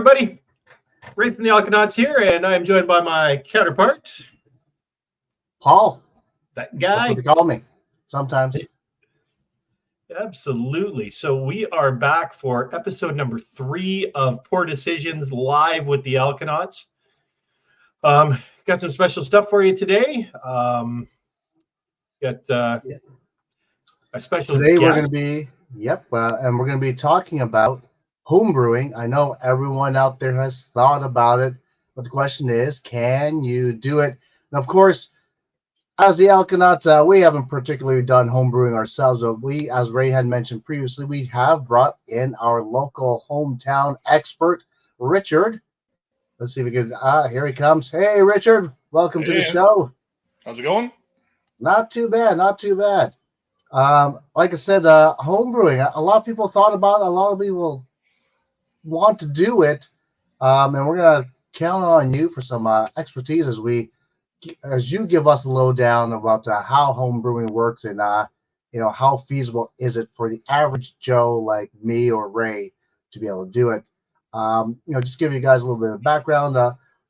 everybody. Ray from the Alconauts here, and I am joined by my counterpart, Paul. That guy. That's what they call me sometimes. Absolutely. So we are back for episode number 3 of Poor Decisions live with the Alconauts. Got some special stuff for you today. Got a special Today guest. we're going to be, and we're going to be talking about home brewing. I know everyone out there has thought about it, but the question is, can you do it? And of course, as the Alconauts, we haven't particularly done home brewing ourselves, but we, as Ray had mentioned previously, we have brought in our local hometown expert, Richard. Let's see if we can, here he comes. Hey, Richard, welcome to the show. How's it going? Not too bad, not too bad. Like I said, home brewing, a lot of people thought about it. A lot of people want to do it, and we're going to count on you for some expertise as you give us the lowdown about how home brewing works and how feasible is it for the average Joe like me or Ray to be able to do it. Just give you guys a little bit of background.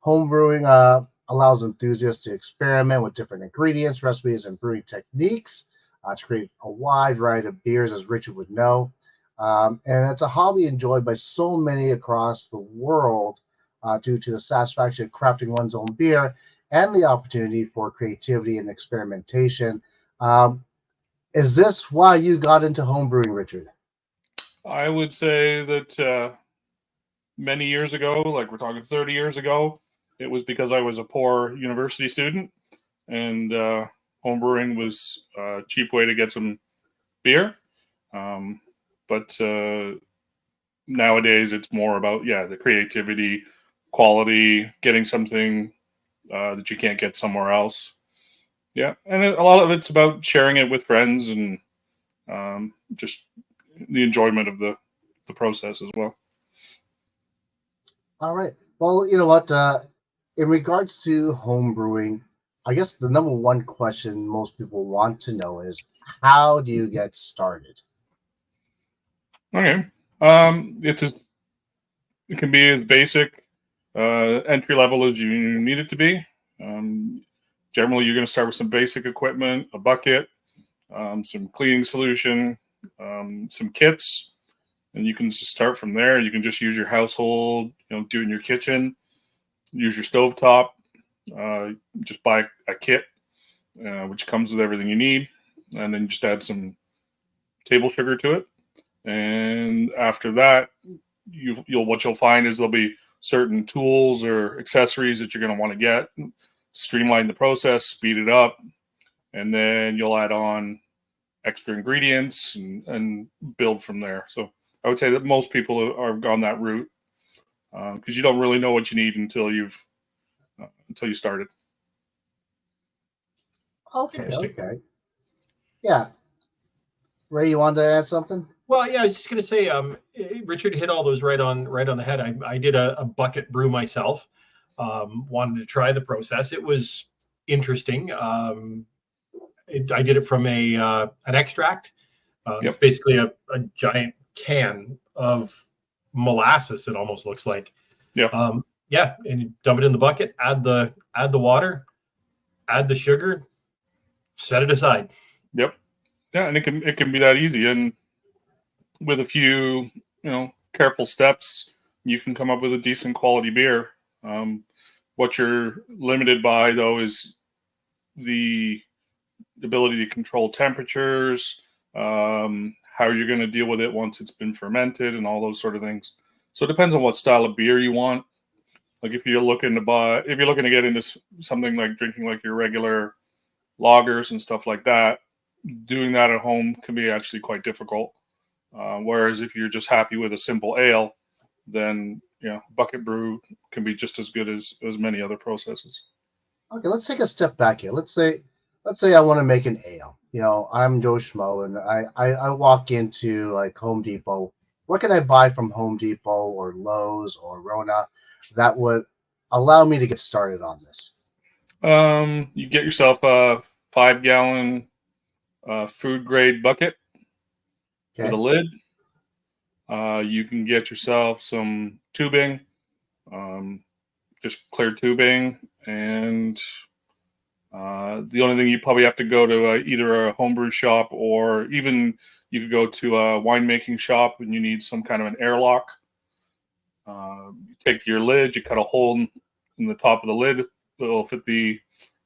Home brewing allows enthusiasts to experiment with different ingredients, recipes, and brewing techniques to create a wide variety of beers, as Richard would know. And it's a hobby enjoyed by so many across the world due to the satisfaction of crafting one's own beer and the opportunity for creativity and experimentation. Is this why you got into home brewing, Richard? I would say that many years ago, like we're talking 30 years ago, it was because I was a poor university student, and home brewing was a cheap way to get some beer. But nowadays it's more about, the creativity, quality, getting something that you can't get somewhere else. Yeah, and a lot of it's about sharing it with friends and just the enjoyment of the process as well. All right. Well, you know what? In regards to home brewing, I guess the number one question most people want to know is, how do you get started? Okay. It can be as basic entry level as you need it to be. Generally, you're going to start with some basic equipment, a bucket, some cleaning solution, some kits, and you can just start from there. You can just use your household, do it in your kitchen, use your stovetop, just buy a kit, which comes with everything you need, and then just add some table sugar to it. And after that, what you'll find is there'll be certain tools or accessories that you're going to want to get to streamline the process, speed it up, and then you'll add on extra ingredients and build from there. So I would say that most people are gone that route because you don't really know what you need until you started. Okay. Yeah. Ray, you wanted to add something? Well, yeah, I was just going to say, Richard hit all those right on the head. I did a bucket brew myself. Wanted to try the process. It was interesting. I did it from an extract. It's basically a giant can of molasses. It almost looks like. Yeah. And you dump it in the bucket. Add the water. Add the sugar. Set it aside. Yep. Yeah, and it can be that easy, and with a few careful steps, you can come up with a decent quality beer. What you're limited by, though, is the ability to control temperatures, how you're going to deal with it once it's been fermented, and all those sort of things. So it depends on what style of beer you want. Like if you're looking to get into something like drinking like your regular lagers and stuff like that, doing that at home can be actually quite difficult. Whereas if you're just happy with a simple ale, then bucket brew can be just as good as many other processes. Okay, let's take a step back here. Let's say I want to make an ale. I'm Joe Schmo, and I walk into like Home Depot. What can I buy from Home Depot or Lowe's or Rona that would allow me to get started on this? You get yourself a 5-gallon food grade bucket with a lid. You can get yourself some tubing, just clear tubing, and the only thing you probably have to go to either a homebrew shop, or even you could go to a winemaking shop and you need some kind of an airlock. You take your lid, you cut a hole in the top of the lid that will fit the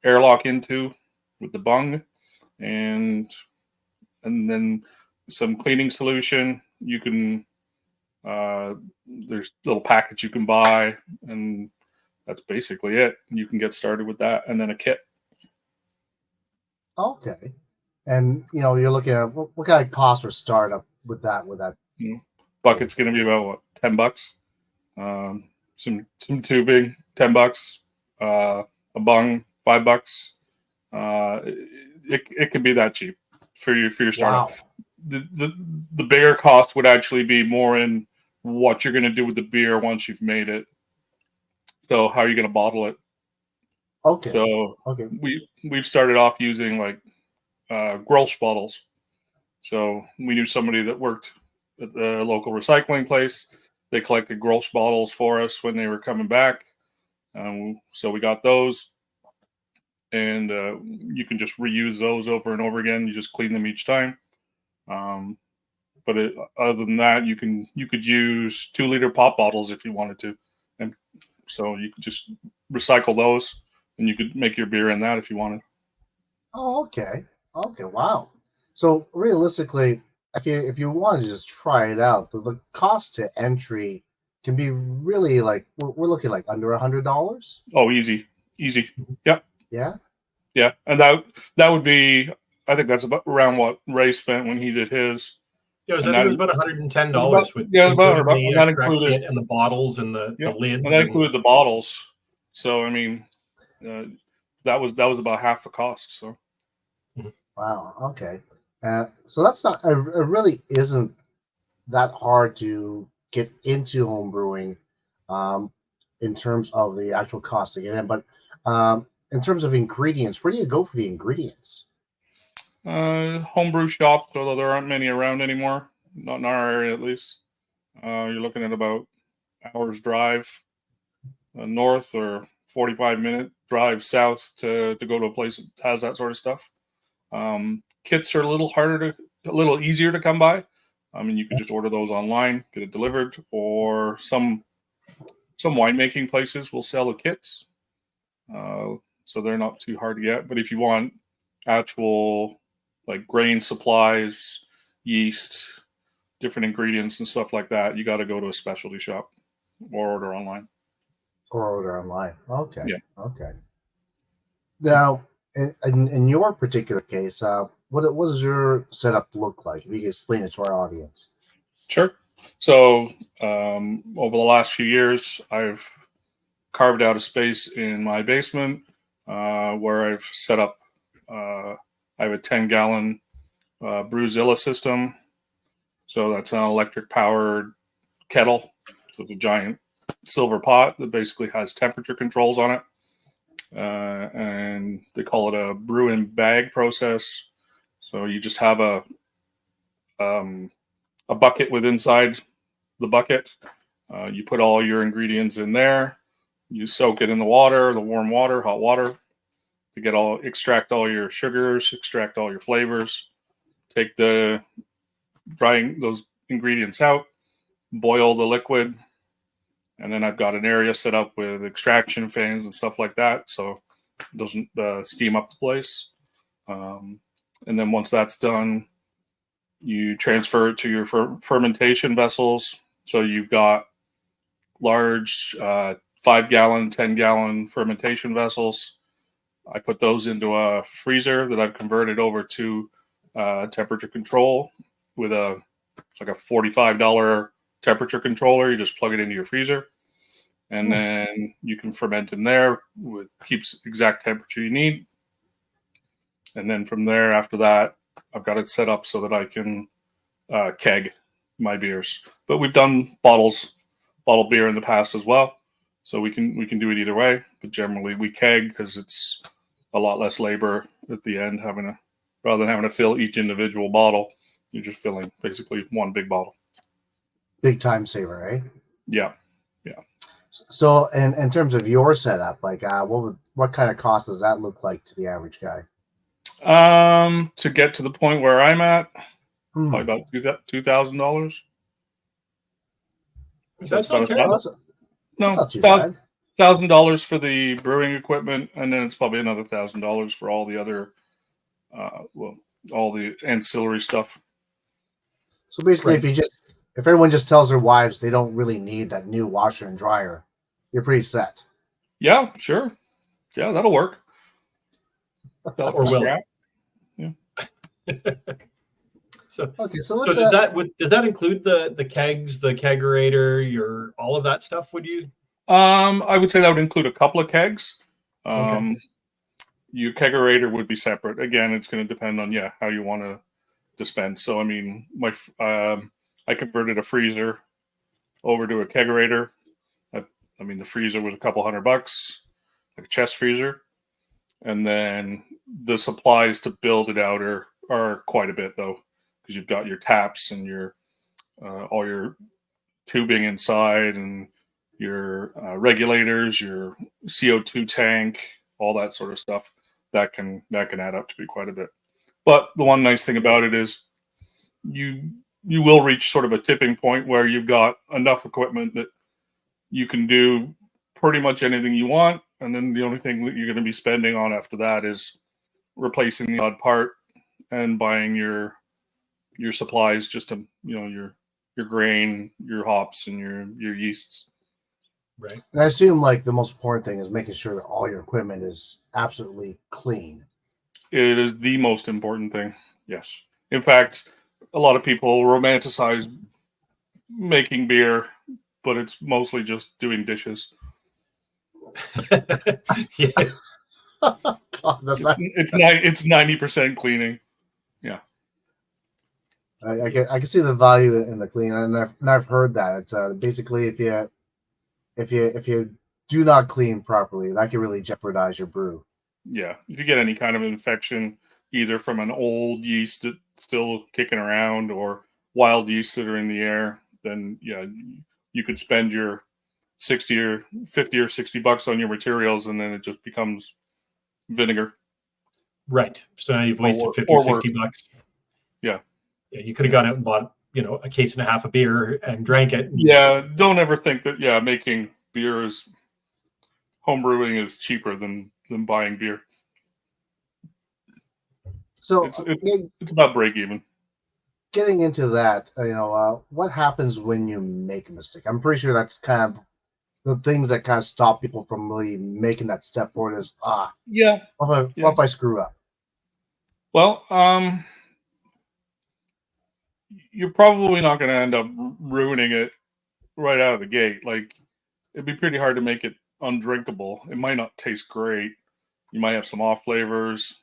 airlock into with the bung, and then some cleaning solution. You can there's a little package you can buy, and that's basically it. You can get started with that, and then a kit. Okay. And you're looking at what kind of cost for startup with that? Bucket's going to be about what, $10. Some tubing, $10. A bung, $5. It can be that cheap for your startup. Wow. The bigger cost would actually be more in what you're going to do with the beer once you've made it. So how are you going to bottle it? Okay. So okay. we've started off using like Grolsch bottles. So we knew somebody that worked at the local recycling place. They collected Grolsch bottles for us when they were coming back. So we got those, and you can just reuse those over and over again. You just clean them each time. But other than that, you could use 2-liter pop bottles if you wanted to, and so you could just recycle those, and you could make your beer in that if you wanted. Oh, okay. Okay. Wow. So realistically, if you want to just try it out, the cost to entry can be really like we're looking like under $100. Oh, easy. Yeah. Yeah. And that would be, I think that's about around what Ray spent when he did his. Yeah, I think it was about $110 with about, the that extract included kit and the bottles and the lids. And that included the bottles. So I mean, that was about half the cost. So. Wow. Okay. So that's not. It really isn't that hard to get into home brewing, in terms of the actual cost to get in. But in terms of ingredients, where do you go for the ingredients? Homebrew shops, although there aren't many around anymore, not in our area at least. You're looking at about hour's drive north, or 45-minute drive south to go to a place that has that sort of stuff. Kits are a little easier to come by. I mean, you could just order those online, get it delivered, or some winemaking places will sell the kits. So they're not too hard to get. But if you want actual like grain supplies, yeast, different ingredients and stuff like that, you got to go to a specialty shop or order online. Okay. Yeah. Okay. Now, in your particular case, what does your setup look like? If you can explain it to our audience. Sure. So over the last few years, I've carved out a space in my basement where I've set up. I have a 10-gallon Brewzilla system. So that's an electric-powered kettle. So it's a giant silver pot that basically has temperature controls on it. And they call it a brew in bag process. So you just have a bucket with inside the bucket. You put all your ingredients in there. You soak it in the water, the warm water, hot water, to extract all your sugars, extract all your flavors. Take drying those ingredients out, boil the liquid, and then I've got an area set up with extraction fans and stuff like that, so it doesn't steam up the place. And then once that's done, you transfer it to your fermentation vessels. So you've got large 5-gallon, 10-gallon fermentation vessels. I put those into a freezer that I've converted over to temperature control with it's like a $45 temperature controller. You just plug it into your freezer, and then you can ferment in there keeps exact temperature you need. And then from there, after that, I've got it set up so that I can keg my beers. But we've done bottled beer in the past as well, so we can do it either way. But generally, we keg because it's a lot less labor at the end, rather than having to fill each individual bottle. You're just filling basically one big bottle. Big time saver, eh? Yeah. So, in terms of your setup, like, what kind of cost does that look like to the average guy? To get to the point where I'm at, Hmm. probably about $2,000. So it's That's not about Well, terrible. that's not too $1,000 bad. $1,000 for the brewing equipment, and then it's probably another $1,000 for all the other, all the ancillary stuff. So basically, Right. if everyone just tells their wives they don't really need that new washer and dryer, you're pretty set. Yeah, sure. Yeah, that'll work. Sell it Or for will scrap. So, Okay, so so let's. does that include the kegs, the kegerator, your all of that stuff? Would you? I would say that would include a couple of kegs. Okay. Your kegerator would be separate. Again, it's going to depend on how you want to dispense. So I mean, I converted a freezer over to a kegerator. I mean, the freezer was a couple $100, like a chest freezer, and then the supplies to build it out are quite a bit though, because you've got your taps and your all your tubing inside and your regulators, your CO2 tank, all that sort of stuff. That can add up to be quite a bit. But the one nice thing about it is you will reach sort of a tipping point where you've got enough equipment that you can do pretty much anything you want, and then the only thing that you're going to be spending on after that is replacing the odd part and buying your supplies, just to your grain, your hops, and your yeasts. Right. And I assume like the most important thing is making sure that all your equipment is absolutely clean. It is the most important thing. Yes. In fact, a lot of people romanticize making beer, but it's mostly just doing dishes. Yeah. God, It's 90% cleaning. Yeah. I can see the value in the clean, and I've heard that it's basically if you do not clean properly, that can really jeopardize your brew. Yeah. If you get any kind of infection, either from an old yeast that's still kicking around or wild yeast that are in the air, then you could spend your 60 or 50 or $60 on your materials, and then it just becomes vinegar. Right. So now you've wasted 50 or or 60 worse. bucks. Yeah. Yeah. You could have gone out and bought, a case and a half of beer and drank it. Yeah. Don't ever think that, making beer is homebrewing is cheaper than buying beer. So It's about break even. getting into that, what happens when you make a mistake? I'm pretty sure that's kind of the things that kind of stop people from really making that step forward. Is Yeah. what if I screw up? Well, you're probably not going to end up ruining it right out of the gate. Like, it'd be pretty hard to make it undrinkable. It might not taste great. You might have some off flavors.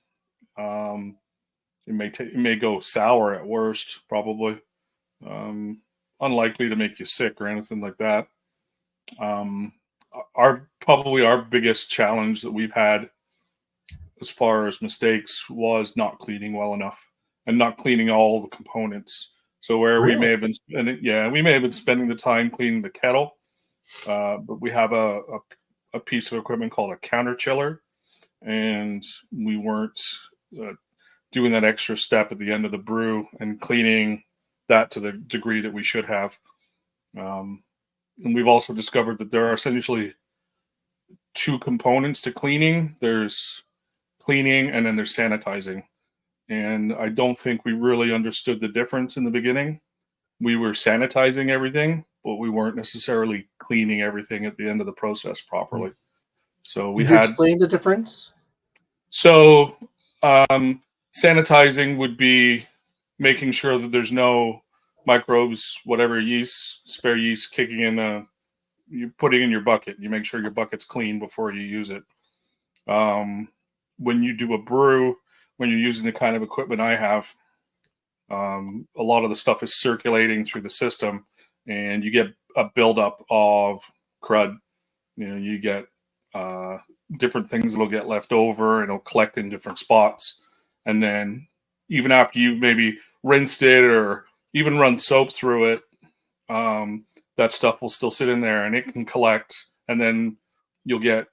It may go sour at worst, probably. Unlikely to make you sick or anything like that. Our biggest challenge that we've had as far as mistakes was not cleaning well enough and not cleaning all the components. So where we may Really? have been spending the time cleaning the kettle, but we have a piece of equipment called a counter chiller, and we weren't doing that extra step at the end of the brew and cleaning that to the degree that we should have. And we've also discovered that there are essentially two components to cleaning. There's cleaning and then there's sanitizing. And I don't think we really understood the difference in the beginning. We were sanitizing everything, but we weren't necessarily cleaning everything at the end of the process properly. So Did you explain the difference? So sanitizing would be making sure that there's no microbes, whatever yeast, spare yeast kicking in. You putting in your bucket. You make sure your bucket's clean before you use it. When you do a brew, when you're using the kind of equipment I have, a lot of the stuff is circulating through the system, and you get a buildup of crud. You get different things that'll get left over, and it'll collect in different spots. And then even after you've maybe rinsed it or even run soap through it, that stuff will still sit in there, and it can collect and then you'll get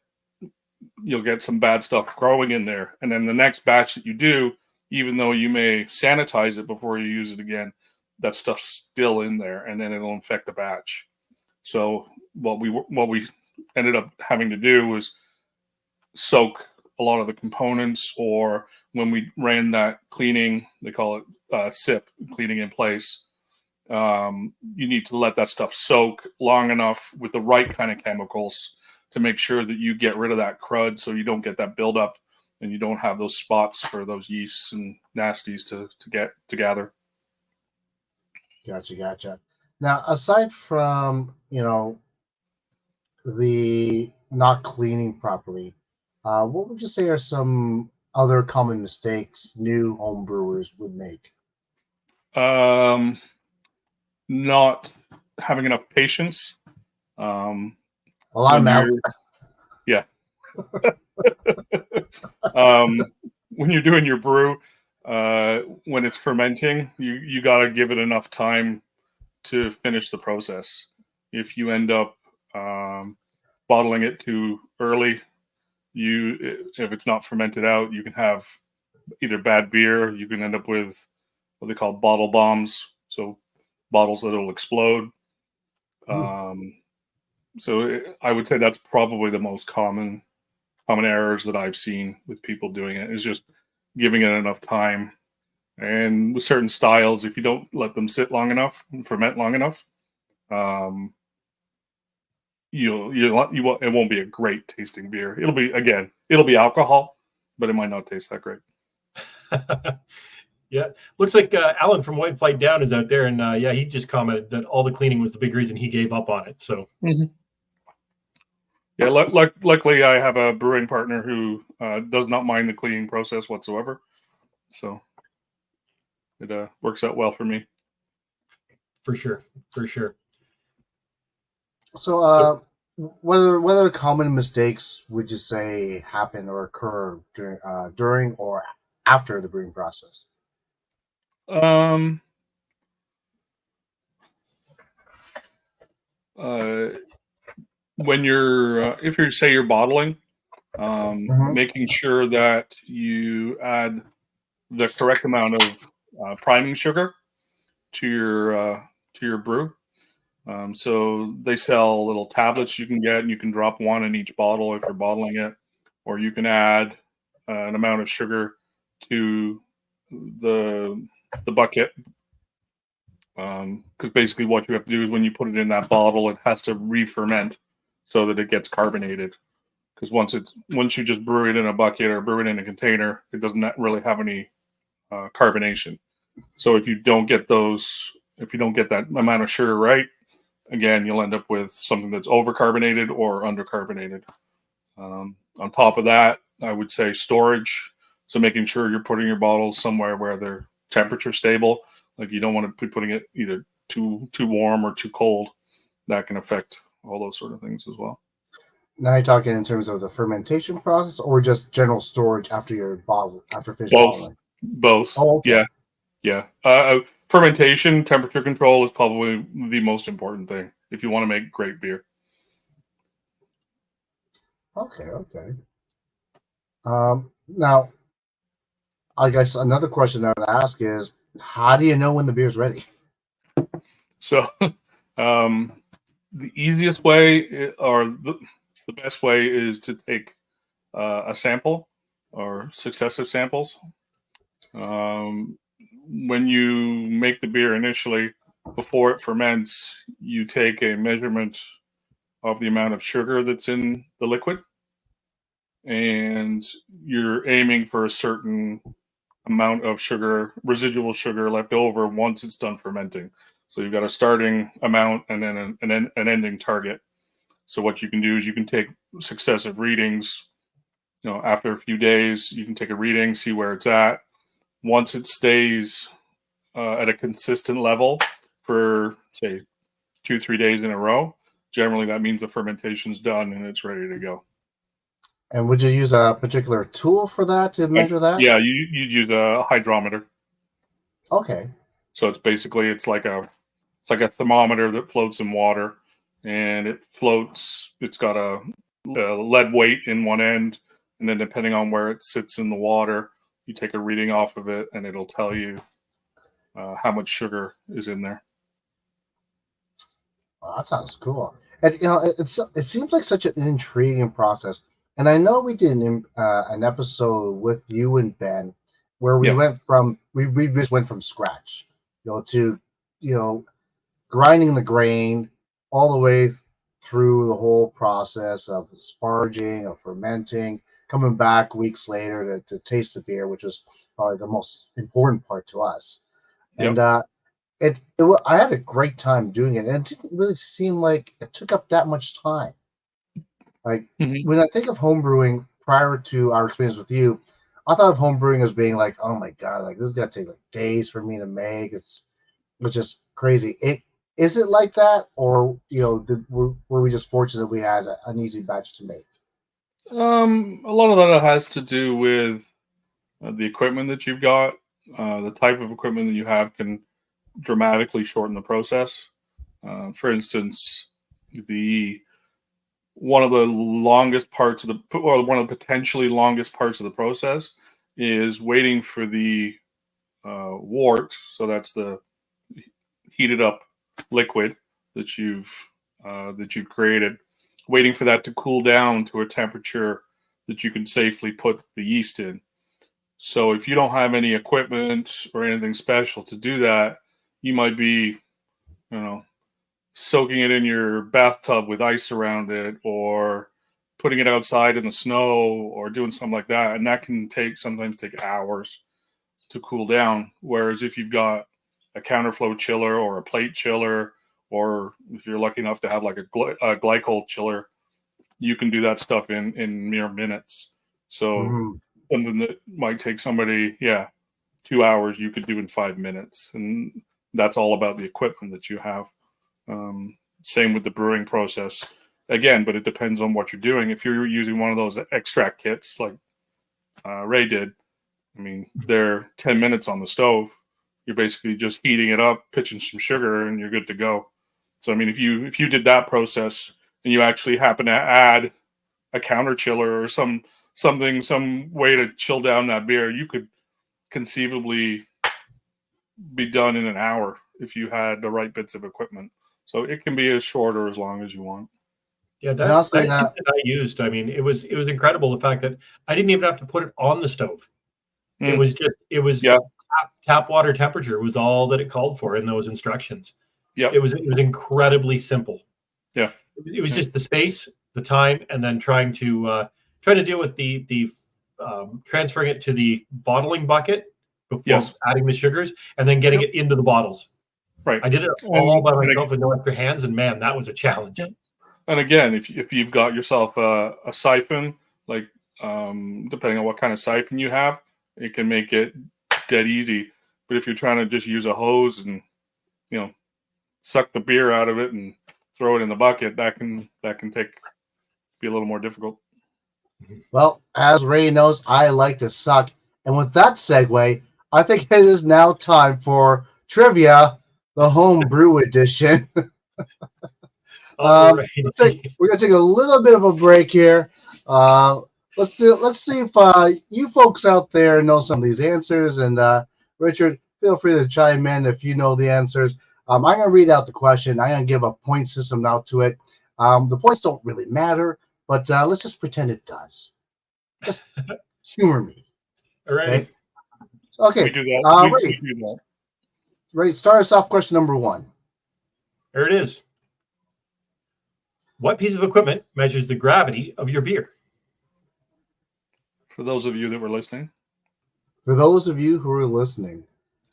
some bad stuff growing in there. And then the next batch that you do, even though you may sanitize it before you use it again, that stuff's still in there, and then it'll infect the batch. So what we ended up having to do was soak a lot of the components, or when we ran that cleaning, they call it SIP, cleaning in place. You need to let that stuff soak long enough with the right kind of chemicals to make sure that you get rid of that crud, so you don't get that buildup and you don't have those spots for those yeasts and nasties to gather. Gotcha. Now, aside from, the not cleaning properly, what would you say are some other common mistakes new home brewers would make? Not having enough patience. Well, I'm out. Yeah. When you're doing your brew, when it's fermenting, you got to give it enough time to finish the process. If you end up bottling it too early, if it's not fermented out, you can have either bad beer. You can end up with what they call bottle bombs, so bottles that will explode. So I would say that's probably the most common errors that I've seen with people doing it, is just giving it enough time. And with certain styles, if you don't let them sit long enough and ferment long enough, it won't be a great tasting beer. It'll be alcohol, but it might not taste that great. Yeah, looks like Alan from White Flight Down is out there, and he just commented that all the cleaning was the big reason he gave up on it. So, yeah, luckily I have a brewing partner who does not mind the cleaning process whatsoever, so it works out well for me. For sure. So, whether common mistakes would you say happen or occur during or after the brewing process? When if you're bottling, making sure that you add the correct amount of priming sugar to your brew. So they sell little tablets you can get, and you can drop one in each bottle if you're bottling it, or you can add an amount of sugar to the bucket. Because basically what you have to do is when you put it in that bottle, it has to re-ferment so that it gets carbonated. Because once you just brew it in a bucket or brew it in a container, it doesn't really have any carbonation. So if you don't get that amount of sugar right, again, you'll end up with something that's overcarbonated or undercarbonated. On top of that, I would say storage. So making sure you're putting your bottles somewhere where they're temperature stable. Like, you don't want to be putting it either too warm or too cold. That can affect all those sort of things as well. Now you're talking in terms of the fermentation process, or just general storage after finished bottling? Both. Oh, okay. Yeah. Fermentation, temperature control is probably the most important thing if you want to make great beer. Okay. Now, I guess another question I would ask is, how do you know when the beer's ready? So, the easiest way, or the best way, is to take a sample or successive samples. When you make the beer initially, before it ferments, you take a measurement of the amount of sugar that's in the liquid, and you're aiming for a certain amount of sugar, residual sugar left over once it's done fermenting. So you've got a starting amount and then an ending target. So what you can do is you can take successive readings. After a few days, you can take a reading, see where it's at. Once it stays at a consistent level for, say, 2-3 days in a row, generally that means the fermentation's done and it's ready to go. And would you use a particular tool for that to measure that? Yeah, you'd use a hydrometer. Okay. So it's like a thermometer that floats in water, and it floats. It's got a lead weight in one end, and then depending on where it sits in the water, you take a reading off of it, and it'll tell you how much sugar is in there. Oh, that sounds cool. And it seems like such an intriguing process. And I know we did an episode with you and Ben where we Yeah. went from we just went from scratch, to grinding the grain all the way through the whole process of sparging, of fermenting, coming back weeks later to taste the beer, which was probably the most important part to us. And I had a great time doing it, and it didn't really seem like it took up that much time. Like when I think of homebrewing prior to our experience with you, I thought of homebrewing as being like, oh my god, like this is gonna take like days for me to make. It's just crazy. Is it like that, or were we just fortunate we had an easy batch to make? A lot of that has to do with the equipment that you've got. The type of equipment that you have can dramatically shorten the process. For instance, one of the longest parts of one of the potentially longest parts of the process is waiting for the wort. So that's the heated up liquid that you've created, waiting for that to cool down to a temperature that you can safely put the yeast in. So if you don't have any equipment or anything special to do that, you might be, soaking it in your bathtub with ice around it, or putting it outside in the snow, or doing something like that. And that can sometimes take hours to cool down. Whereas if you've got a counterflow chiller or a plate chiller, or if you're lucky enough to have like a glycol chiller, you can do that stuff in mere minutes. So something that might take somebody, 2 hours, you could do in 5 minutes. And that's all about the equipment that you have. Same with the brewing process. Again, but it depends on what you're doing. If you're using one of those extract kits like Ray did, I mean, they're 10 minutes on the stove. You're basically just heating it up, pitching some sugar, and you're good to go. So, I mean, if you did that process and you actually happen to add a counter chiller or some way to chill down that beer, you could conceivably be done in an hour if you had the right bits of equipment. So it can be as short or as long as you want. Yeah, that kit that I used, I mean, it was incredible, the fact that I didn't even have to put it on the stove. It was tap water temperature was all that it called for in those instructions. Yeah, it was incredibly simple. Yeah, it was just the space, the time, and then trying to deal with the transferring it to the bottling bucket before adding the sugars, and then getting it into the bottles. Right. I did it all by myself with no extra hands, and man, that was a challenge. Yeah. And again, if you've got yourself a siphon, like depending on what kind of siphon you have, it can make it dead easy. But if you're trying to just use a hose and suck the beer out of it and throw it in the bucket, that can be a little more difficult. Well, as Ray knows, I like to suck. And with that segue, I think it is now time for trivia, the homebrew edition. We're gonna take a little bit of a break here. Let's see if you folks out there know some of these answers. And Richard, feel free to chime in if you know the answers. I'm gonna read out the question. I'm gonna give a point system now to it. The points don't really matter, but let's just pretend it does. Just humor me. All right. Okay. We do that. We do that. Right. Start us off. Question number 1. There it is. What piece of equipment measures the gravity of your beer? For those of you that were listening. For those of you who are listening.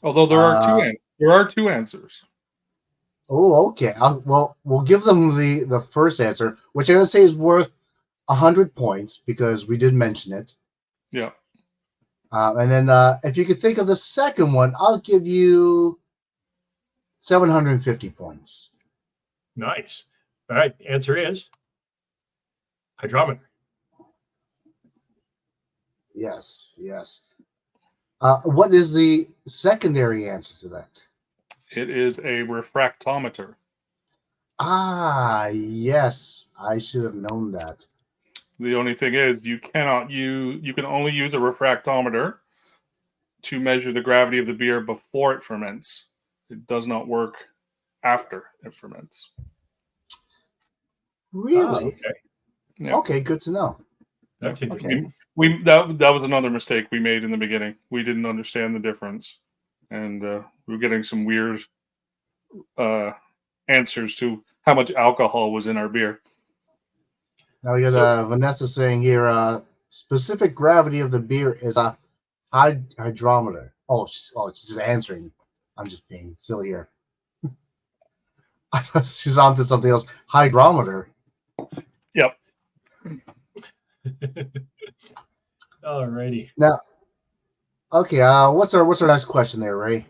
Although there are two answers. Oh, okay. We'll give them the first answer, which I'm going to say is worth 100 points because we did mention it. Yeah. And then if you could think of the second one, I'll give you 750 points. Nice. All right. Answer is hydrometer. Yes. What is the secondary answer to that? It is a refractometer. Ah, yes. I should have known that. The only thing is, you can only use a refractometer to measure the gravity of the beer before it ferments. It does not work after it ferments. Really? Okay. Yeah. Okay, good to know. That's Yeah. interesting. That was another mistake we made in the beginning. We didn't understand the difference, and we were getting some weird answers to how much alcohol was in our beer. Now we got So- Vanessa saying here, specific gravity of the beer is a hydrometer. Oh, she's just answering. I'm just being silly here. I thought she's on to something else. Hygrometer. Yep. Alrighty. Now, okay. What's our next question there, Ray?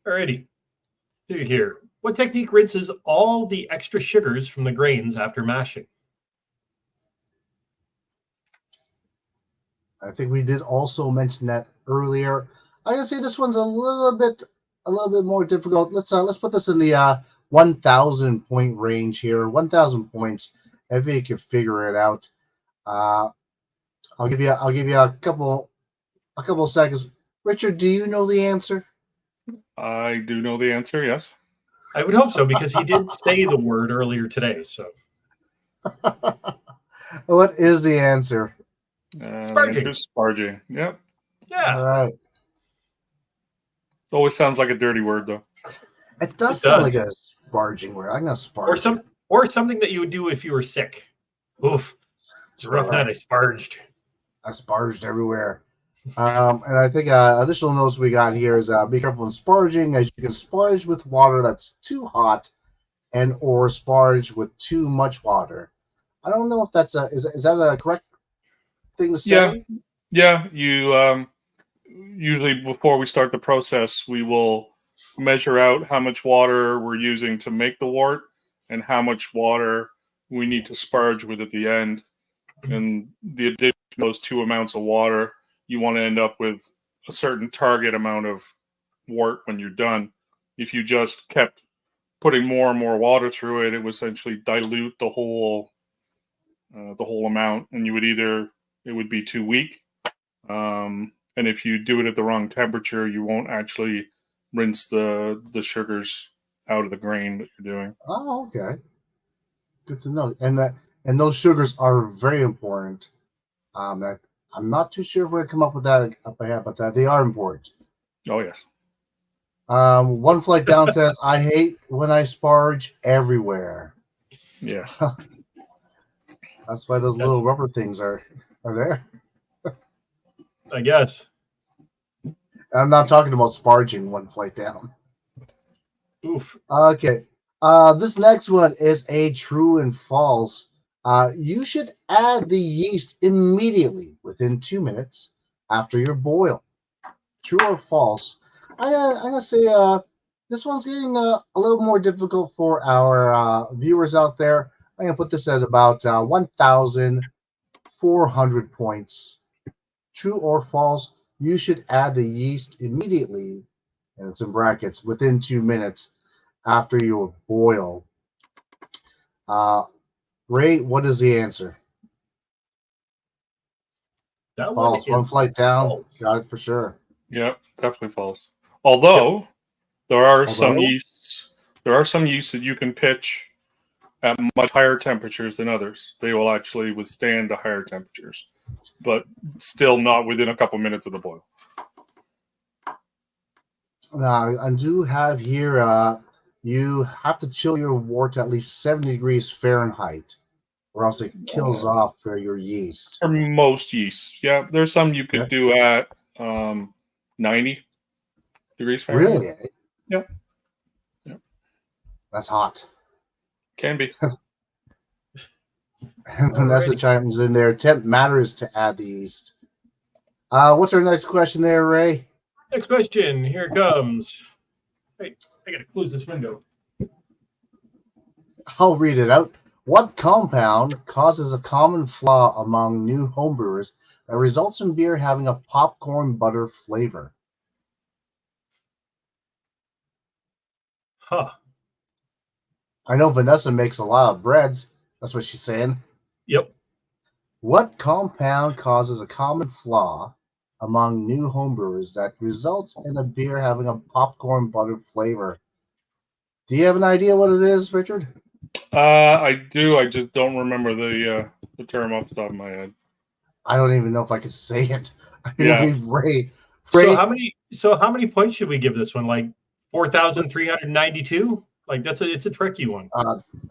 Alrighty. See here. What technique rinses all the extra sugars from the grains after mashing? I think we did also mention that earlier. I'm gonna say this one's a little bit more difficult. Let's put this in the 1,000 point range here. 1,000 points. If you can figure it out, I'll give you a couple seconds. Richard, do you know the answer? I do know the answer. Yes. I would hope so because he did say the word earlier today. So What is the answer? Sparging. Sparging. Yep. Yeah. All right. Always sounds like a dirty word, though. It does It sound does. like a sparging word. I'm gonna sparge. Or something that you would do if you were sick. Oof. It's a rough night. I sparged. I sparged everywhere. And I think additional notes we got here is be careful when sparging, as you can sparge with water that's too hot, and or sparge with too much water. I don't know if that's is that a correct thing to say? Yeah. You usually before we start the process, we will measure out how much water we're using to make the wort and how much water we need to sparge with at the end. And the addition of those two amounts of water, you want to end up with a certain target amount of wort when you're done. If you just kept putting more and more water through it, it would essentially dilute the whole amount, and it would be too weak. And if you do it at the wrong temperature, you won't actually rinse the sugars out of the grain that you're doing. Oh, okay. Good to know. And those sugars are very important. I'm not too sure if we're gonna come up with that up ahead, but they are important. Oh yes. One flight down says, "I hate when I sparge everywhere." Yes. That's why those little rubber things are there. I guess. I'm not talking about sparging one flight down. Oof. Okay. This next one is a true and false. You should add the yeast immediately within 2 minutes after your boil. True or false? I'm gonna say this one's getting a little more difficult for our viewers out there. I'm gonna put this at about 1,400 points. True or false? You should add the yeast immediately, and it's in brackets, within 2 minutes after your boil. Ray, what is the answer? That False. one One is flight down. false. Got it for sure. Yep, definitely false. Although there are some Although? yeasts that you can pitch at much higher temperatures than others. They will actually withstand the higher temperatures, but still not within a couple minutes of the boil. Now, I do have here, you have to chill your wort at least 70 degrees Fahrenheit, or else it kills off your yeast. For most yeasts, yeah. There's some you could do at 90 degrees Fahrenheit. Really? Yep. That's hot. Can be. And Vanessa chimes in there. Temp matters to add the yeast. What's our next question there, Ray? Next question. Here it comes. Wait, I gotta close this window. I'll read it out. What compound causes a common flaw among new homebrewers that results in beer having a popcorn butter flavor? Huh. I know Vanessa makes a lot of breads. That's what she's saying. Yep. What compound causes a common flaw among new homebrewers that results in a beer having a popcorn buttered flavor? Do you have an idea what it is, Richard? I do. I just don't remember the term off the top of my head. I don't even know if I could say it. I Yeah. believe Ray. So how many points should we give this one? Like 4,392? Like it's a tricky one.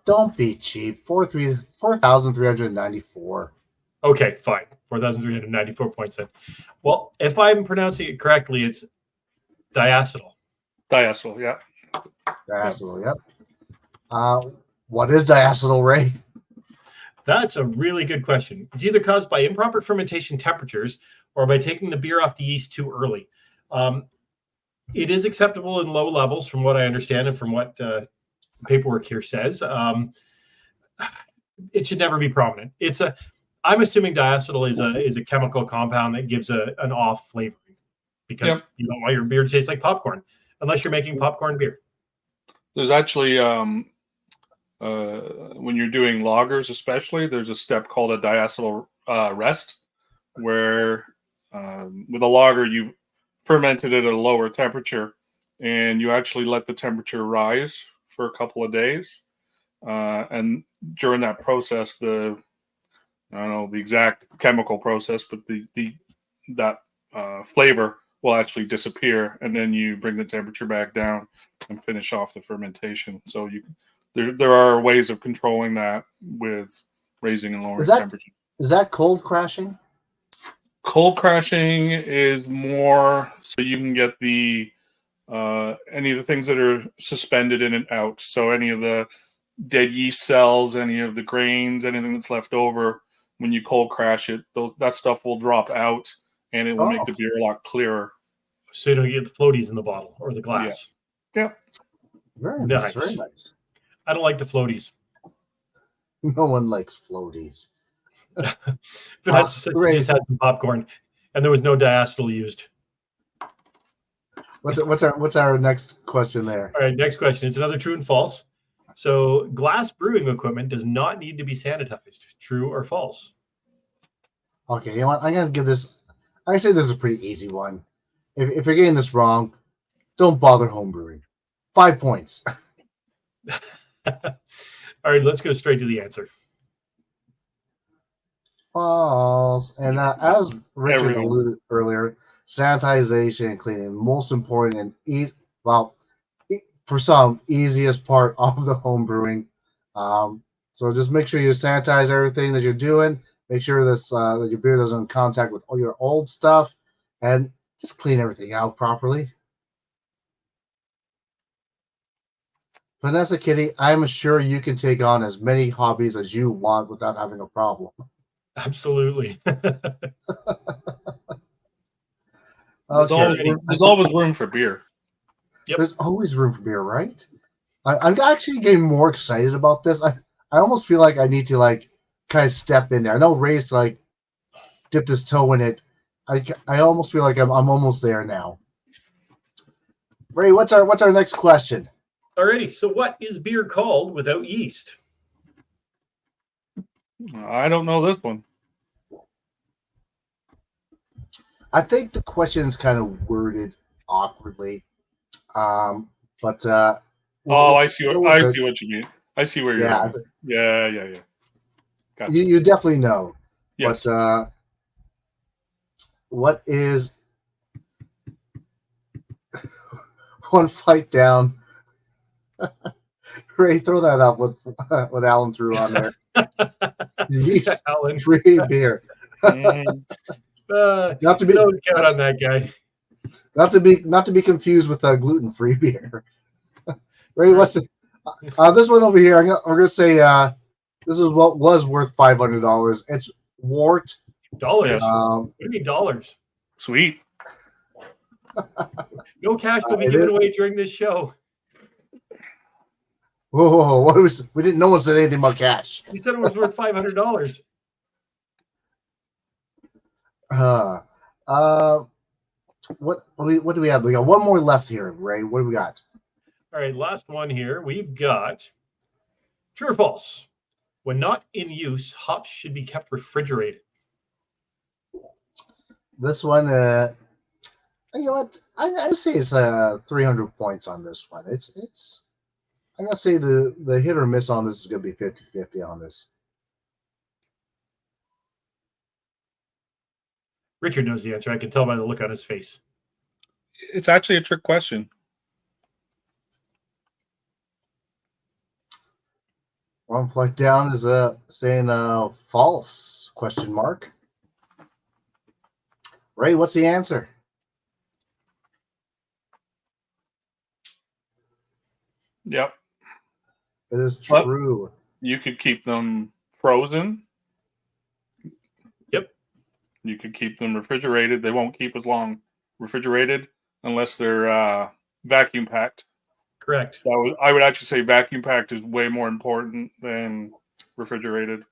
Don't be cheap. 4,394. Okay, fine. 4,394 points then. Well, if I'm pronouncing it correctly, it's diacetyl. Diacetyl, yeah. Diacetyl, yep. What is diacetyl, Ray? That's a really good question. It's either caused by improper fermentation temperatures or by taking the beer off the yeast too early. It is acceptable in low levels, from what I understand and from what paperwork here says. It should never be prominent. I'm assuming diacetyl is a chemical compound that gives an off flavoring, because you don't want your beer to taste like popcorn unless you're making popcorn beer. There's actually when you're doing lagers, especially, there's a step called a diacetyl rest, where with a lager you fermented it at a lower temperature, and you actually let the temperature rise for a couple of days, and during that process, I don't know the exact chemical process, but that flavor will actually disappear, and then you bring the temperature back down and finish off the fermentation. So there are ways of controlling that with raising and lowering temperature. Is that cold crashing? Cold crashing is more so you can get the any of the things that are suspended in and out. So any of the dead yeast cells, any of the grains, anything that's left over, when you cold crash it, that stuff will drop out, and it will make the beer a lot clearer. So you don't get the floaties in the bottle or the glass. Yeah. Very nice. Very nice. I don't like the floaties. No one likes floaties. Vanessa said she just had some popcorn, and there was no diacetyl used. What's our next question there? All right, next question. It's another true and false. So glass brewing equipment does not need to be sanitized. True or false? Okay, you know what? I'm gonna give this. I say this is a pretty easy one. If you're getting this wrong, don't bother homebrewing. 5 points. All right, let's go straight to the answer. False. And as Richard alluded earlier, sanitization and cleaning, most important and for some, easiest part of the home brewing. So just make sure you sanitize everything that you're doing. Make sure that your beer doesn't contact with all your old stuff, and just clean everything out properly. Vanessa, Kitty, I'm sure you can take on as many hobbies as you want without having a problem. Absolutely. There's always room for beer. Yep. There's always room for beer, right? I'm actually getting more excited about this. I almost feel like I need to kind of step in there. I know Ray's dipped his toe in it. I almost feel like I'm almost there now. Ray, what's our next question? Alrighty. So what is beer called without yeast? I don't know this one. I think the question is kind of worded awkwardly. But I see what you mean. I see where you're going. Yeah. Gotcha. You definitely know. Yes. But what is one flight down? Ray, throw that up with what Alan threw on there. Yeast free beer. Not to be count on that guy. Not to be confused with gluten-free beer. Ray, what's this one over here? I'm gonna say this is what was worth $500. It's wort. Dollars. What do you mean dollars? Sweet. No cash will be given away during this show. Whoa! We didn't. No one said anything about cash. He said it was worth $500. What do we have? We got one more left here, Ray. What do we got? All right, last one here. We've got True or false? When not in use, hops should be kept refrigerated. This one, you know what? I say it's 300 points on this one. It's. I'm gonna say the hit or miss on this is gonna be 50-50 on this. Richard knows the answer. I can tell by the look on his face. It's actually a trick question. One flight down is saying false question mark. Ray, what's the answer? Yep. It is true. You could keep them frozen. Yep. You could keep them refrigerated. They won't keep as long refrigerated unless they're vacuum packed. Correct. I would actually say vacuum packed is way more important than refrigerated.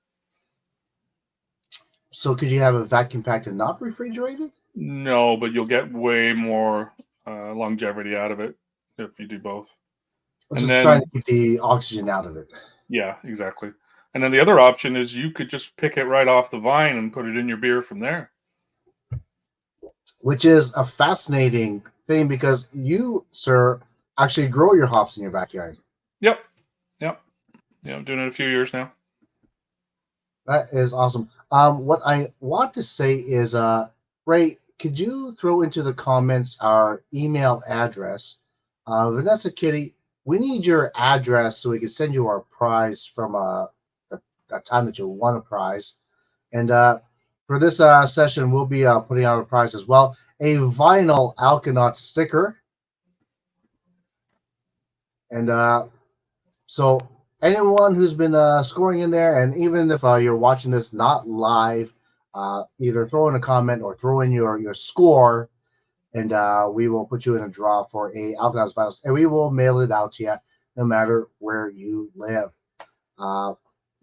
So could you have a vacuum packed and not refrigerated? No, but you'll get way more longevity out of it if you do both. I'm just trying to keep the oxygen out of it. Yeah, exactly. And then the other option is you could just pick it right off the vine and put it in your beer from there. Which is a fascinating thing because you, sir, actually grow your hops in your backyard. Yep. Yeah, I'm doing it a few years now. That is awesome. What I want to say is, Ray, could you throw into the comments our email address? Vanessa Kitty, we need your address so we can send you our prize from that time that you won a prize. And for this session, we'll be putting out a prize as well. A vinyl Alconauts sticker. And so anyone who's been scoring in there, and even if you're watching this not live, either throw in a comment or throw in your score, and we will put you in a draw for a Alconauts vinyl, and we will mail it out to you no matter where you live.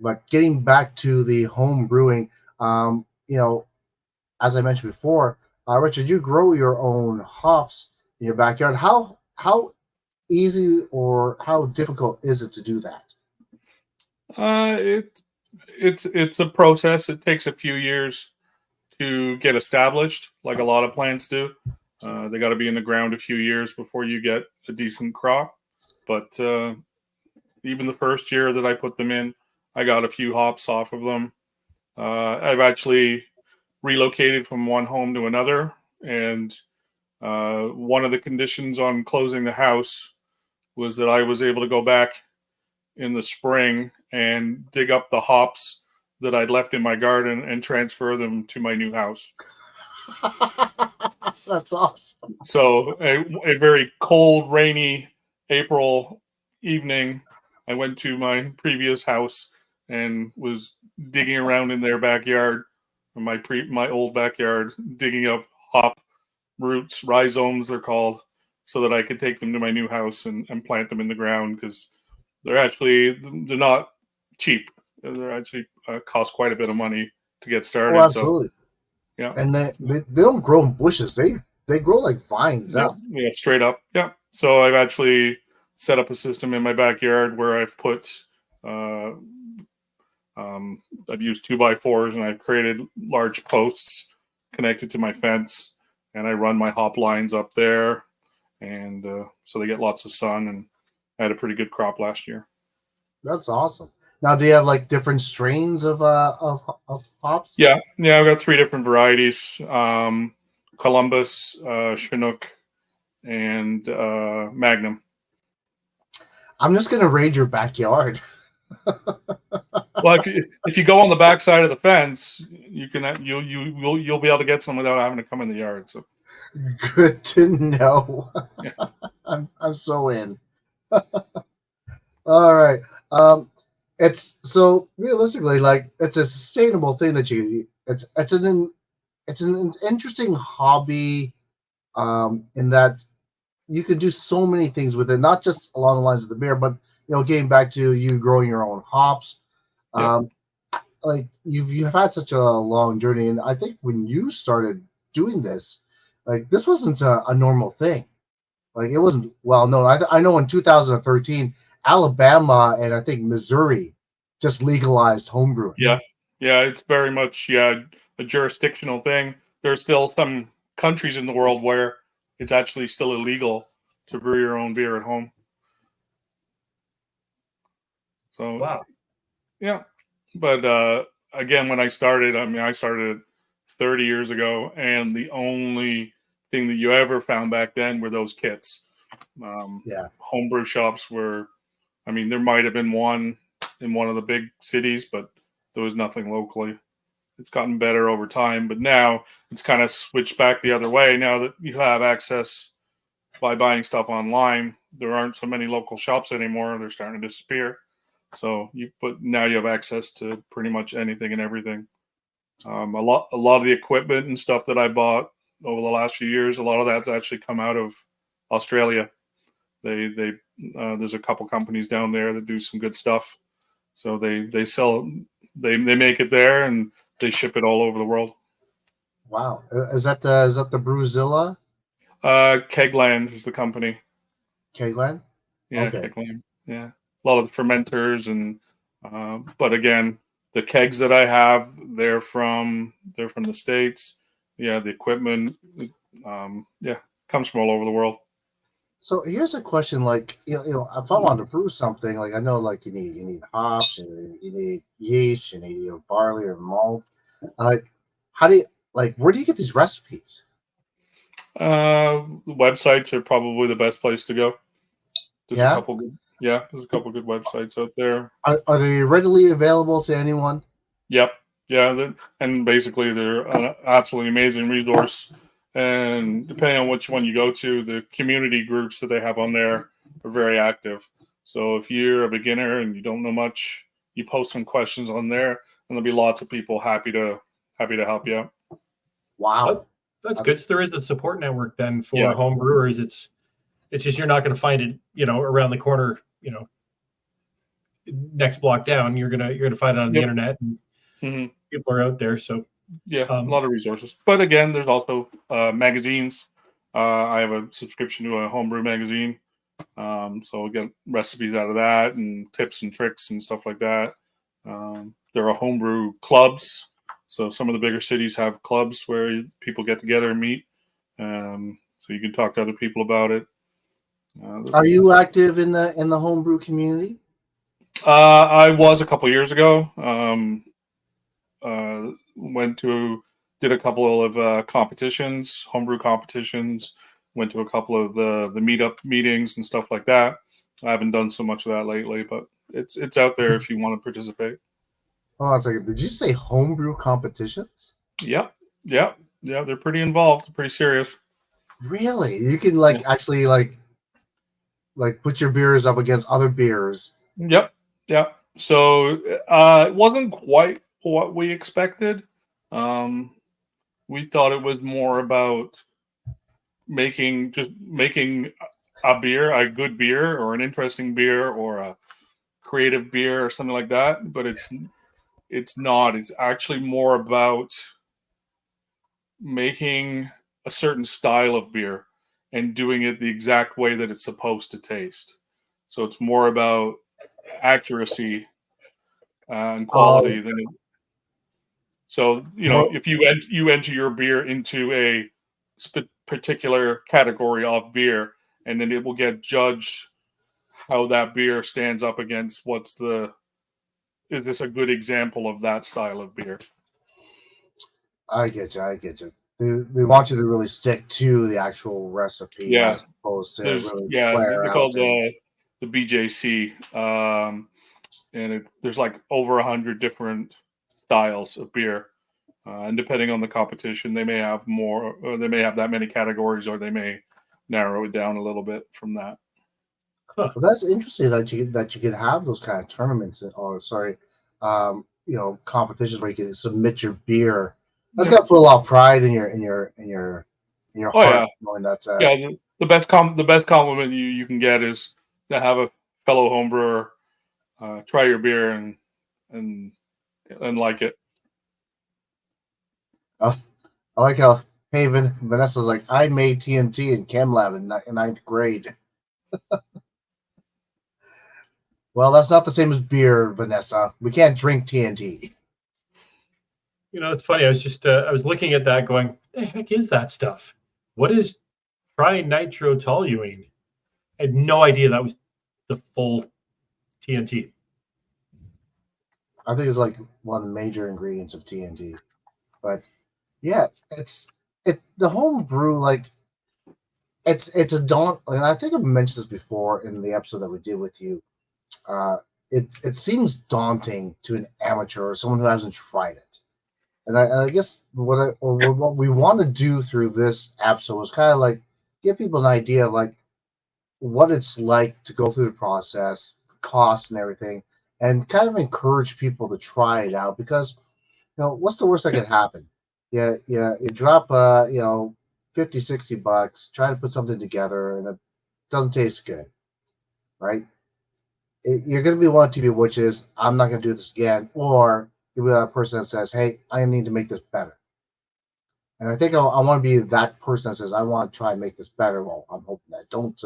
But getting back to the home brewing, as I mentioned before, Richard, you grow your own hops in your backyard. How easy or how difficult is it to do that? It's a process. It takes a few years to get established, like a lot of plants do. They got to be in the ground a few years before you get a decent crop. But even the first year that I put them in, I got a few hops off of them. I've actually relocated from one home to another, and one of the conditions on closing the house was that I was able to go back in the spring and dig up the hops that I'd left in my garden and transfer them to my new house. That's awesome. So a very cold, rainy April evening, I went to my previous house and was digging around in their backyard, my old backyard, digging up hop roots, rhizomes they're called, so that I could take them to my new house and plant them in the ground, because they're not cheap. They're actually cost quite a bit of money to get started. Oh, absolutely. So, yeah. And they don't grow in bushes. They grow like vines. Yeah, straight up. Yeah. So I've actually set up a system in my backyard where I've put I've used 2x4s, and I've created large posts connected to my fence, and I run my hop lines up there, and so they get lots of sun, and I had a pretty good crop last year. That's awesome. Now, do you have like different strains of hops? Yeah, I've got 3 different varieties: Columbus, Chinook, and Magnum. I'm just gonna raid your backyard. Well, if you go on the back side of the fence, you'll be able to get some without having to come in the yard. So good to know. Yeah. I'm so in. All right. It's so realistically, like, it's a sustainable thing that it's an interesting hobby, in that you can do so many things with it, not just along the lines of the beer, but getting back to you growing your own hops. Yeah. Like you've had such a long journey, and I think when you started doing this, like, this wasn't a normal thing. Like, it wasn't well known. I know in 2013, Alabama and I think Missouri just legalized homebrewing. Yeah, yeah, it's very much a jurisdictional thing. There's still some countries in the world where it's actually still illegal to brew your own beer at home. So Wow. yeah, but again, when I started, I mean, I started 30 years ago, and the only thing that you ever found back then were those kits. Homebrew shops were, I mean, there might have been one in one of the big cities, but there was nothing locally. It's gotten better over time, but now it's kind of switched back the other way. Now that you have access by buying stuff online, there aren't so many local shops anymore. They're starting to disappear. So now you have access to pretty much anything and everything. A lot of the equipment and stuff that I bought over the last few years, a lot of that's actually come out of Australia. There's a couple companies down there that do some good stuff. So they sell, they make it there and they ship it all over the world. Wow, is that the Brewzilla? Kegland is the company. Kegland? Yeah, Okay. Kegland. Yeah, a lot of the fermenters and but again, the kegs that I have, they're from the States. Yeah, the equipment, comes from all over the world. So here's a question: like, if I want to brew something, like I know, like you need hops, you need yeast, you need barley or malt. Like, where do you get these recipes? Websites are probably the best place to go. There's Yeah? a couple good websites out there. Are they readily available to anyone? Yep. Yeah, and basically they're an absolutely amazing resource. And depending on which one you go to, the community groups that they have on there are very active. So if you're a beginner and you don't know much, you post some questions on there, and there'll be lots of people happy to help you out. Wow, that's good. So there is a support network then for Yeah. home brewers. It's just you're not going to find it, around the corner, next block down. You're gonna find it on the internet, and people are out there. So yeah, a lot of resources. But again, there's also magazines. I have a subscription to a homebrew magazine, so I get recipes out of that and tips and tricks and stuff like that. There are homebrew clubs. So some of the bigger cities have clubs where people get together and meet. So you can talk to other people about it. Are you active in the homebrew community? I was a couple years ago. Did a couple of competitions, homebrew competitions. Went to a couple of the meetup meetings and stuff like that. I haven't done so much of that lately, but it's out there if you want to participate. Oh, it's like, did you say homebrew competitions? Yeah. They're pretty involved, pretty serious. Really? You can actually put your beers up against other beers. Yep. So it wasn't quite what we expected. We thought it was more about making a beer, a good beer, or an interesting beer, or a creative beer, or something like that. But it's not. It's actually more about making a certain style of beer and doing it the exact way that it's supposed to taste. So it's more about accuracy and quality than it. So if you enter your beer into a particular category of beer, and then it will get judged how that beer stands up against is this a good example of that style of beer? I get you. They want you to really stick to the actual recipe as opposed to really flare they're out. Called the BJC, and there's like over 100 different styles of beer, and depending on the competition, they may have more, or they may have that many categories, or they may narrow it down a little bit from that. Well, that's interesting that you could have those kind of tournaments, competitions where you can submit your beer. That's got to put a lot of pride in your heart, knowing that. The best compliment you can get is to have a fellow homebrewer try your beer and like it. I like how Vanessa's like, I made TNT in Chem Lab in ninth grade. Well, that's not the same as beer, Vanessa. We can't drink TNT. It's funny. I was looking at that going, the heck is that stuff? What is trinitrotoluene? I had no idea that was the full TNT. I think it's like one of the major ingredients of TNT. But yeah, the home brew, like it's a daunt, and I think I've mentioned this before in the episode that we did with you. It seems daunting to an amateur or someone who hasn't tried it. And I guess what we want to do through this episode is kind of like give people an idea of like what it's like to go through the process, costs and everything, and kind of encourage people to try it out because what's the worst that could happen? Yeah, you drop 50, $60, try to put something together and it doesn't taste good, right? You're going to be one of two people, which is I'm not going to do this again, or you'll be that person that says, hey, I need to make this better. And I think I want to be that person that says, I want to try and make this better. Well, I'm hoping that I don't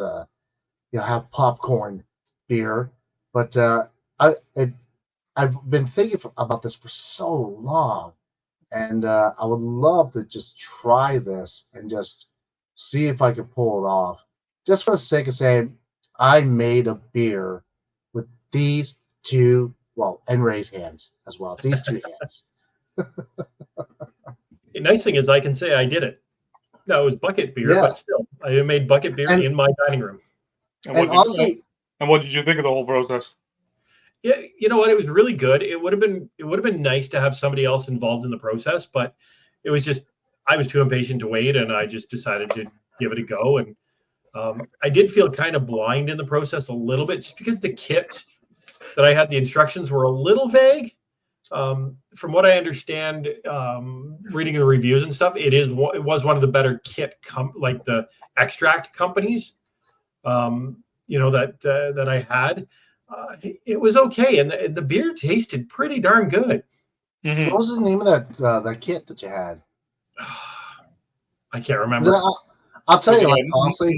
have popcorn beer, but I've been thinking about this for so long, and I would love to just try this and just see if I could pull it off, just for the sake of saying I made a beer with these two, and raise hands as well. These two hands. The nice thing is I can say I did it. No, it was bucket beer, Yeah. but still, I made bucket beer in my dining room. And honestly, what did you think of the whole process? Yeah, you know what? It was really good. It would have been nice to have somebody else involved in the process, but it was just I was too impatient to wait, and I just decided to give it a go. And I did feel kind of blind in the process a little bit, just because the kit that I had, the instructions were a little vague. From what I understand, reading the reviews and stuff, it was one of the better kit like the extract companies, that I had. It was okay, and the beer tasted pretty darn good. Mm-hmm. What was the name of that kit that you had? I can't remember. I'll tell you, like honestly,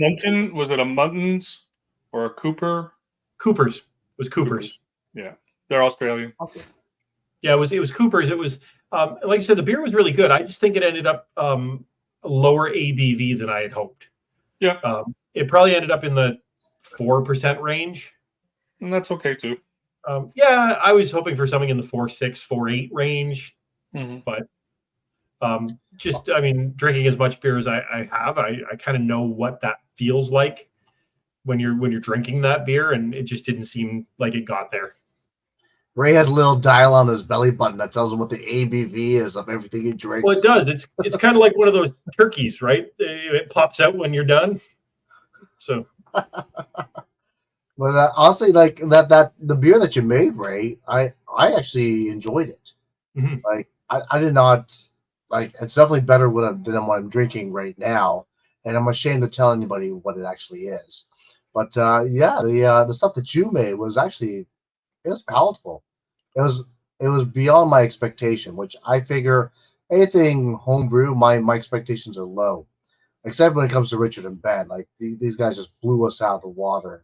Was it a Muntins or a Cooper? Coopers. It was Coopers. Yeah, they're Australian. Okay. Yeah, it was Coopers. It was like I said, the beer was really good. I just think it ended up lower ABV than I had hoped. Yeah, it probably ended up in the 4% range. And that's okay too. Yeah, I was hoping for something in the 4.6, 4.8 range, but drinking as much beer as I have, I kind of know what that feels like when you're drinking that beer, and it just didn't seem like it got there. Ray has a little dial on his belly button that tells him what the ABV is of everything he drinks. Well, it does. It's kind of like one of those turkeys, right? It pops out when you're done. So. But honestly, like that the beer that you made, Ray, I actually enjoyed it. Mm-hmm. Like I did not like. It's definitely better than what I'm drinking right now, and I'm ashamed to tell anybody what it actually is. But the stuff that you made was actually it was palatable. It was beyond my expectation, which I figure anything homebrew, my expectations are low, except when it comes to Richard and Ben. Like these guys just blew us out of the water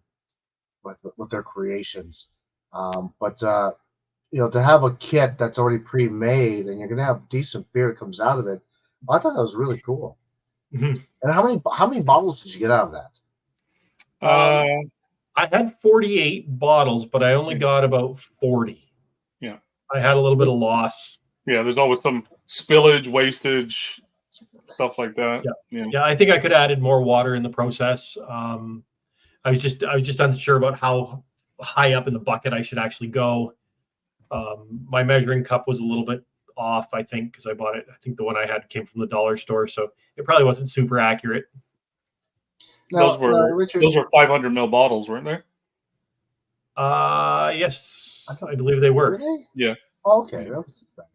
with their creations. But to have a kit that's already pre-made and you're gonna have decent beer that comes out of it, I thought that was really cool. Mm-hmm. And how many bottles did you get out of that? I had 48 bottles, but I only got about 40. Yeah, I had a little bit of loss. Yeah, there's always some spillage, wastage, stuff like that. Yeah. I think I could have added more water in the process. I was just unsure about how high up in the bucket I should actually go. My measuring cup was a little bit off, I think, because I bought it. I think the one I had came from the dollar store, so it probably wasn't super accurate. Those were 500 ml bottles, weren't they? Yes, I believe they were. Really? Yeah. Oh, okay. That was bad.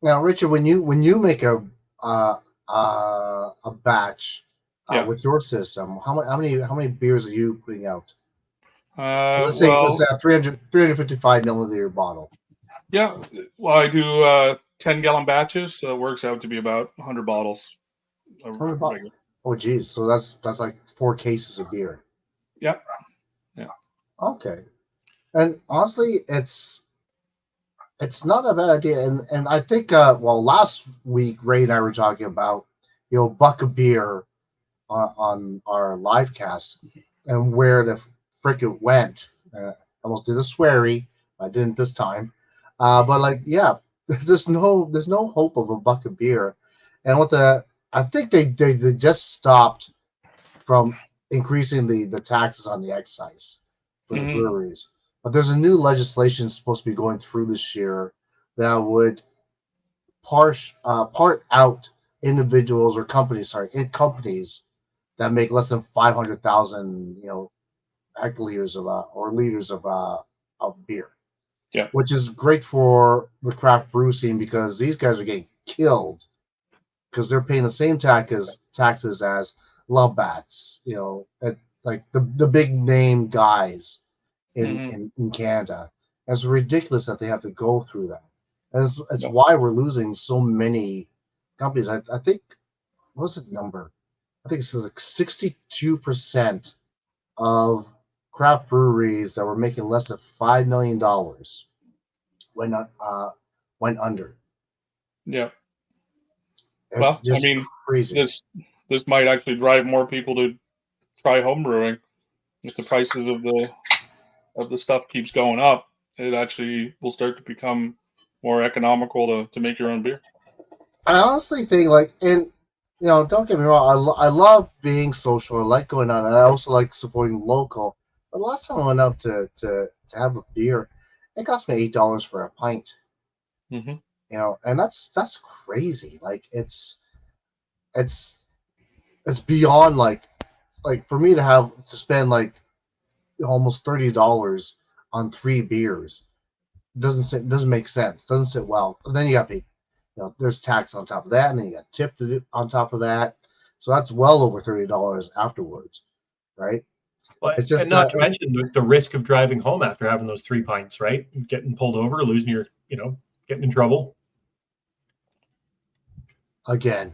Now, Richard, when you make a batch with your system, how many beers are you putting out? Let's say 355 milliliter bottle. Yeah. Well, I do 10-gallon batches, so it works out to be about 100 bottles. 100 bottles. Oh, geez. So that's like 4 cases of beer. Yeah. Okay. And honestly, it's not a bad idea. And I think well, last week Ray and I were talking about buck a beer on our live cast and where the frick it went. I almost did a sweary. I didn't this time. But like, yeah, there's no hope of a buck of beer. And what I think they just stopped from increasing the taxes on the excise for the Hmm. breweries. But there's a new legislation supposed to be going through this year that would part out individuals or companies, companies that make less than 500,000, hectoliters or liters of beer, Yeah. which is great for the craft brew scene because these guys are getting killed because they're paying the same taxes as Lovebats, like the big name guys in, Hmm. in, in Canada. And it's ridiculous that they have to go through that. And it's Yeah. why we're losing so many companies. I think, what's the number? I think it's like 62% of craft breweries that were making less than $5 million went went under. Yeah. It's Well, I just mean, crazy. this might actually drive more people to try home brewing if the prices of the stuff keeps going up. It actually will start to become more economical to make your own beer. I honestly think and don't get me wrong. I love being social. I like going out, and I also like supporting local. But the last time I went out to have a beer, it cost me $8 for a pint. Hmm. And that's crazy. Like it's it's beyond like for me to spend like almost $30 on 3 beers doesn't make sense. Doesn't sit well. And then you got to pay. There's tax on top of that, and then you got tip on top of that. So that's well over $30 afterwards, right? Well, It's and just not to mention the risk of driving home after having those 3 pints, right? Getting pulled over, losing your, getting in trouble. again,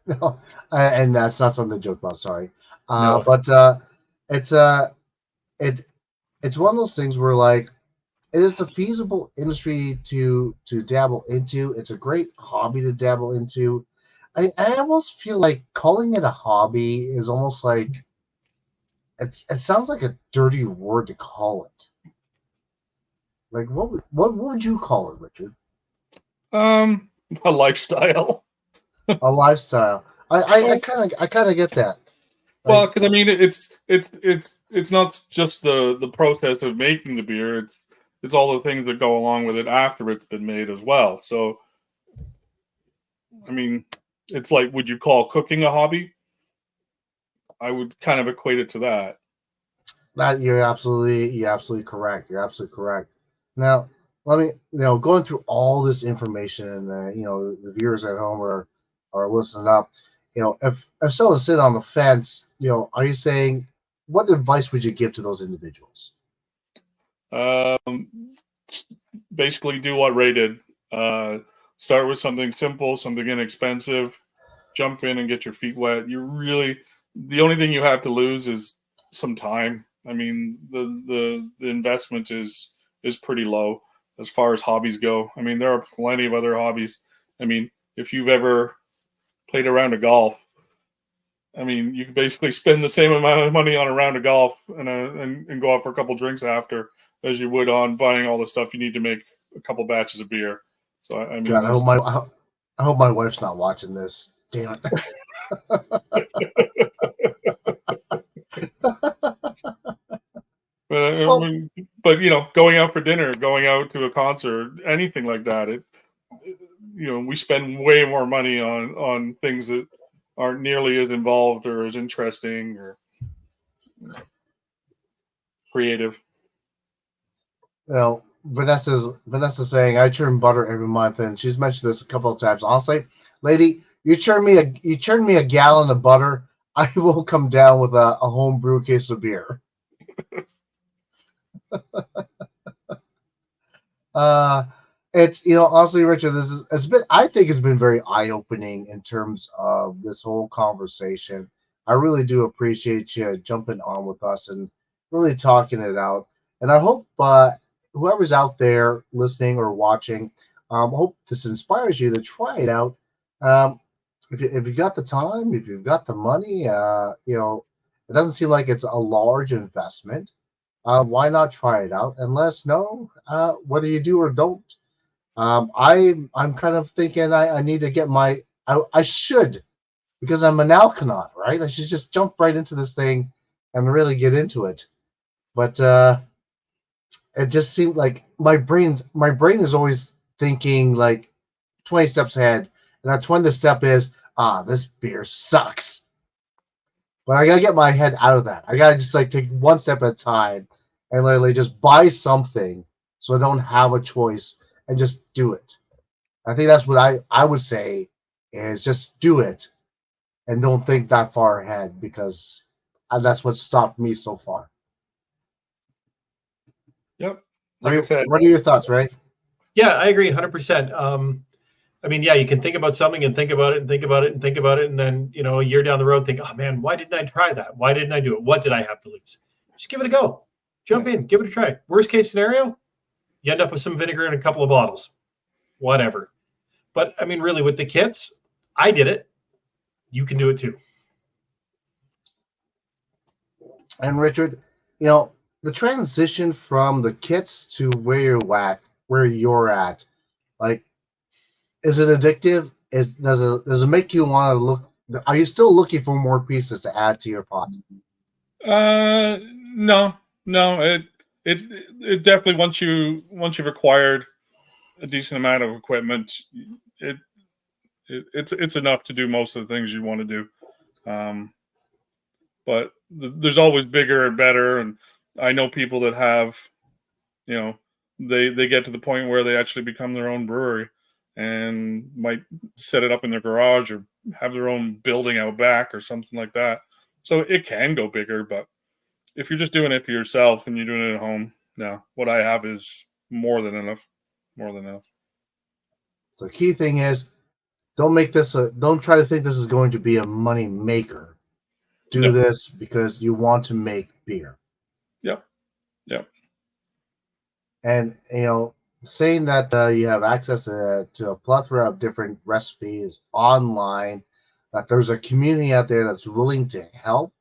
no, and that's not something to joke about. Sorry, No. but it's it it's one of those things where like it is a feasible industry to dabble into. It's a great hobby to dabble into. I almost feel like calling it a hobby is almost like it sounds like a dirty word to call it. Like what would you call it, Richard? A lifestyle. A lifestyle. I kind of get that. Well, Like because I mean, it's not just the process of making the beer. It's all the things that go along with it after it's been made as well. So, I mean, it's like, would you call cooking a hobby? I would kind of equate it to that. that, you're absolutely correct. You're absolutely correct. Now, let me going through all this information, the viewers at home are listening up. If someone's sitting on the fence, are you saying what advice would you give to those individuals? Um, Basically, do what Ray did. Start with something simple, something inexpensive. Jump in and get your feet wet. The only thing you have to lose is some time. I mean, the investment is pretty low as far as hobbies go. I mean, there are plenty of other hobbies. I mean, if you've ever played a round of golf, I mean, you can basically spend the same amount of money on a round of golf and go out for a couple drinks after as you would on buying all the stuff you need to make a couple batches of beer. So I mean, God, I hope my wife's not watching this. Damn I Well, mean, but going out for dinner, going out to a concert, anything like that, we spend way more money on things that aren't nearly as involved or as interesting or creative. Vanessa's saying I churn butter every month, and she's mentioned this a couple of times. Honestly, lady, you churn me a gallon of butter, I will come down with a home brew case of beer. Uh, it's honestly, Richard, I think it's been very eye opening in terms of this whole conversation. I really do appreciate you jumping on with us and really talking it out. And I hope whoever's out there listening or watching, hope this inspires you to try it out. If you got the time, if you've got the money, it doesn't seem like it's a large investment. Why not try it out and let us know whether you do or don't. I'm kind of thinking I need to get I should, because I'm an Alconaut, right? I should just jump right into this thing and really get into it. But it just seemed like my brain is always thinking like 20 steps ahead. And that's when the step is, this beer sucks. But I gotta get my head out of that. I gotta just like take one step at a time and literally just buy something so I don't have a choice and just do it. I think that's what I would say is just do it and don't think that far ahead, because that's what stopped me so far. Yep. Like I said, What are your thoughts, Ray? Yeah, I agree 100%. I mean, yeah, you can think about something and think about it and think about it and think about it. And then, a year down the road, think, oh man, why didn't I try that? Why didn't I do it? What did I have to lose? Just give it a go. Jump in, give it a try. Worst case scenario, you end up with some vinegar and a couple of bottles, whatever. But I mean, really, with the kits, I did it. You can do it too. And Richard, the transition from the kits to where you're at, like, is it addictive? Does it make you want to look? Are you still looking for more pieces to add to your pot? No. It definitely, once you've acquired a decent amount of equipment, it's enough to do most of the things you want to do. But there's always bigger and better, and I know people that have, they get to the point where they actually become their own brewery and might set it up in their garage or have their own building out back or something like that. So it can go bigger, but if you're just doing it for yourself and you're doing it at home, no, what I have is more than enough. More than enough. So the key thing is, don't try to think this is going to be a money maker. Do this because you want to make beer. Yep. And saying that you have access to a plethora of different recipes online, that there's a community out there that's willing to help.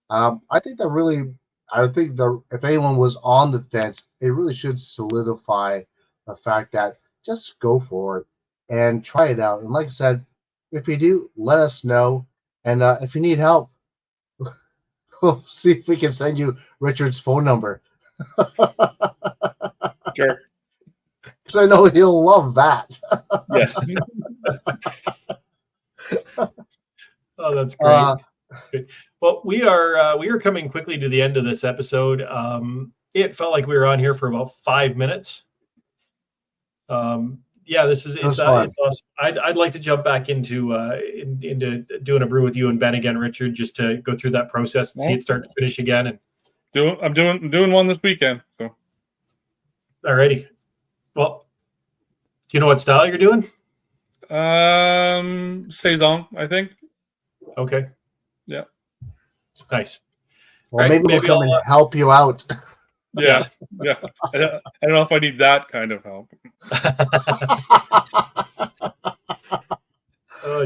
I think if anyone was on the fence, it really should solidify the fact that just go for it and try it out. And like I said, if you do, let us know. And if you need help, we'll see if we can send you Richard's phone number. Sure. Because I know he'll love that. Yes. Oh, that's great. Well, we are coming quickly to the end of this episode. It felt like we were on here for about 5 minutes. Yeah, it's awesome. I'd like to jump back into doing a brew with you and Ben again, Richard, just to go through that process and see it start to finish again. And I'm doing one this weekend. So, alrighty. Well, do you know what style you're doing? Saison, I think. Okay. Yeah. Nice. Well, maybe we'll come and help you out. Yeah. I don't know if I need that kind of help.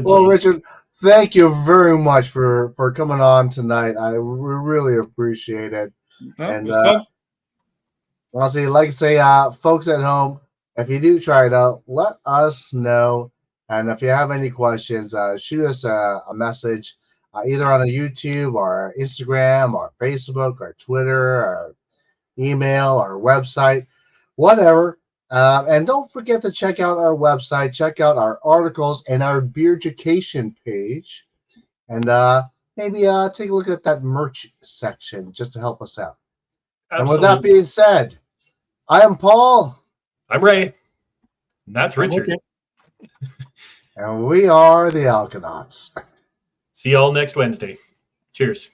Well, Richard, thank you very much for coming on tonight. We really appreciate it. And honestly, like I say, folks at home, if you do try it out, let us know. And if you have any questions, shoot us a message either on a YouTube or Instagram or Facebook or Twitter or email or website, whatever. And don't forget to check out our website, check out our articles and our beer education page. And maybe take a look at that merch section just to help us out. Absolutely. And with that being said, I am Paul. I'm Ray. And that's Richard. And we are the Alconauts. See y'all next Wednesday. Cheers.